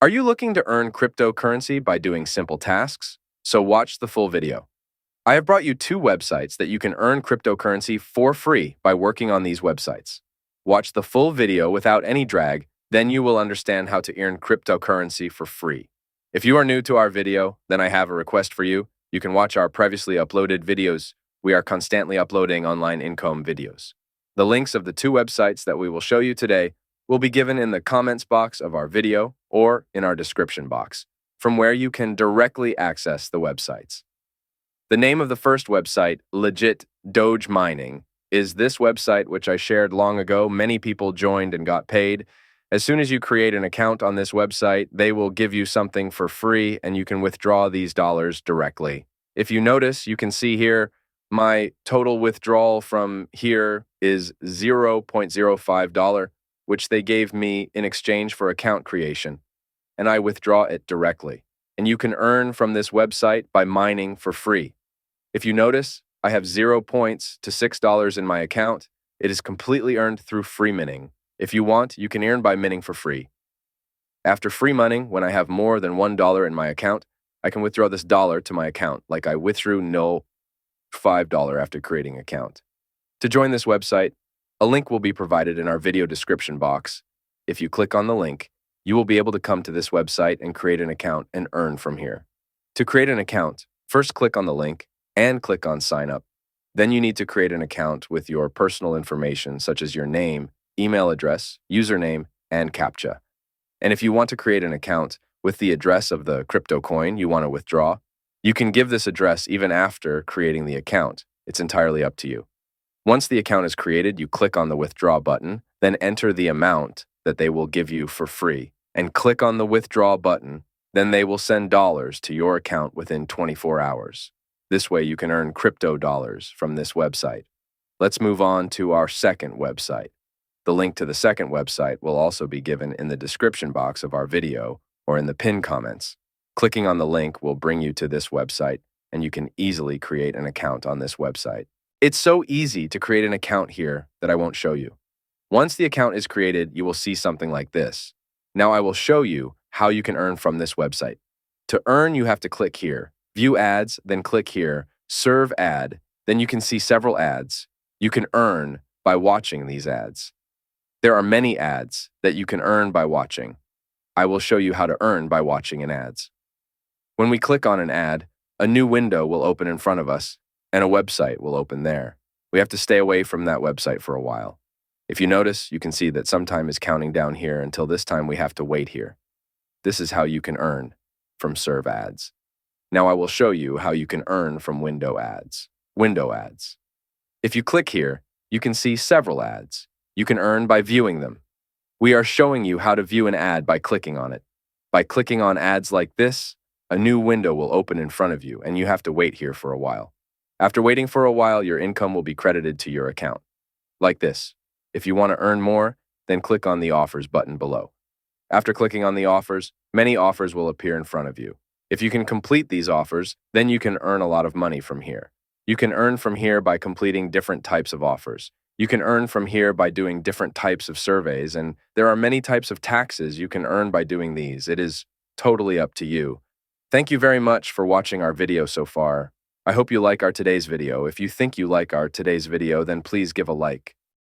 Are you looking to earn cryptocurrency by doing simple tasks? So watch the full video. I have brought you two websites that you can earn cryptocurrency for free by working on these websites. Watch the full video without any drag, then you will understand how to earn cryptocurrency for free. If you are new to our video, then I have a request for you. You can watch our previously uploaded videos. We are constantly uploading online income videos. The links of the two websites that we will show you today will be given in the comments box of our video or in our description box, from where you can directly access the websites. The name of the first website, Legit Doge Mining, is this website which I shared long ago. Many people joined and got paid. As soon as you create an account on this website, they will give you something for free and you can withdraw these dollars directly. If you notice, you can see here, my total withdrawal from here is $0.05, which they gave me in exchange for account creation, and I withdraw it directly. And you can earn from this website by mining for free. If you notice, I have 0 points to $6 in my account. It is completely earned through free mining. If you want, you can earn by mining for free. After free mining, when I have more than $1 in my account, I can withdraw this dollar to my account, like I withdrew no $5 after creating an account. To join this website, a link will be provided in our video description box. If you click on the link, you will be able to come to this website and create an account and earn from here. To create an account, first click on the link and click on Sign Up. Then you need to create an account with your personal information such as your name, email address, username, and CAPTCHA. And if you want to create an account with the address of the crypto coin you want to withdraw, you can give this address even after creating the account. It's entirely up to you. Once the account is created, you click on the Withdraw button, then enter the amount that they will give you for free, and click on the Withdraw button, then they will send dollars to your account within 24 hours. This way you can earn crypto dollars from this website. Let's move on to our second website. The link to the second website will also be given in the description box of our video or in the pinned comments. Clicking on the link will bring you to this website, and you can easily create an account on this website. It's so easy to create an account here that I won't show you. Once the account is created, you will see something like this. Now I will show you how you can earn from this website. To earn, you have to click here, View Ads, then click here, Serve Ad. Then you can see several ads. You can earn by watching these ads. There are many ads that you can earn by watching. I will show you how to earn by watching an ads. When we click on an ad, a new window will open in front of us, and a website will open there. We have to stay away from that website for a while. If you notice, you can see that some time is counting down here until this time we have to wait here. This is how you can earn from Serve Ads. Now I will show you how you can earn from Window Ads. Window Ads. If you click here, you can see several ads. You can earn by viewing them. We are showing you how to view an ad by clicking on it. By clicking on ads like this, a new window will open in front of you, and you have to wait here for a while. After waiting for a while, your income will be credited to your account. Like this. If you want to earn more, then click on the Offers button below. After clicking on the offers, many offers will appear in front of you. If you can complete these offers, then you can earn a lot of money from here. You can earn from here by completing different types of offers. You can earn from here by doing different types of surveys, and there are many types of taxes you can earn by doing these. It is totally up to you. Thank you very much for watching our video so far. I hope you like our today's video. If you think you like our today's video, then please give a like.